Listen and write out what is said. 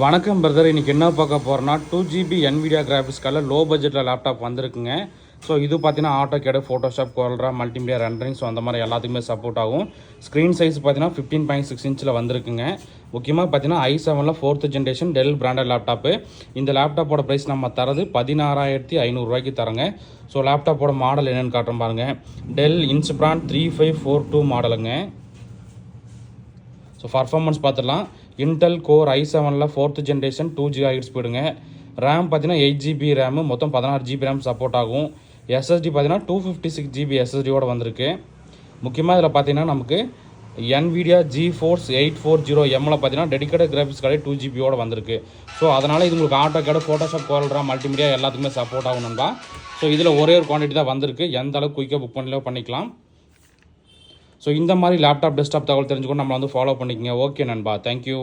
வணக்கம் பிரதர். இன்றைக்கி என்ன பார்க்க போகிறோன்னா 2GB NVIDIA கிராஃபிக்ஸ்க்கால லோ பட்ஜெட்டில் லேப்டாப் வந்திருக்குங்க. ஸோ இது பார்த்தீங்கன்னா AutoCAD, Photoshop, COREL, multimedia rendering, so அந்த மாதிரி எல்லாத்துக்குமே சப்போர்ட் ஆகும். ஸ்க்ரீன் சைஸ் பார்த்தீங்கன்னா 15.6 இன்ச்சில் வந்திருக்குங்க. முக்கியமாக பார்த்தீங்கன்னா i7 4th generation del branded laptop. இந்த லேப்டாப்போட ப்ரைஸ் நம்ம தரது 16,500 தரங்க. ஸோ லேப்டாப்போட மாடல் என்னென்னு காட்டுறோம் பாருங்கள். டெல் இன்ஸ்பிரான் 3542 மாடலுங்க. ஸோ பர்ஃபார்மன்ஸ் பார்த்துடலாம். Intel core i7 4th generation 2 GHz ஸ்பீடுங்க. ரேம் பார்த்தீங்கன்னா 8GB ரேமு, மொத்தம் 16GB ரேம் சப்போர்ட் ஆகும். எஸ்எஸ்டி பார்த்தீங்கன்னா 256GB எஸ்எஸ்டியோட வந்திருக்கு. முக்கியமாக இதில் பார்த்தீங்கன்னா நமக்கு NVIDIA GeForce 840Mல பார்த்தீங்கன்னா டெடிக்கேட்டட் கிராஃபிக்ஸ் கார்டு 2GBயோட வந்திருக்கு. ஸோ அதனால் இது உங்களுக்கு ஆட்டோகேட், ஃபோட்டோஷாப், COREL, மல்டிமீடியா எல்லாத்துக்குமே சப்போர்ட் ஆகணும்பா. ஸோ இதில் ஒரே ஒரு குவான்டிட்டி தான் வந்திருக்கு. எந்த அளவுக்கு குயிக்காக புக் பண்ணலாம் பண்ணிக்கலாம். ஸோ இந்த மாதிரி லேப்டாப், டெஸ்க்டாப் தகவல் தெரிஞ்சுக்கணும் நம்மளை ஃபாலோ பண்ணிக்கங்க. ஓகே நண்பா, தேங்க்யூ.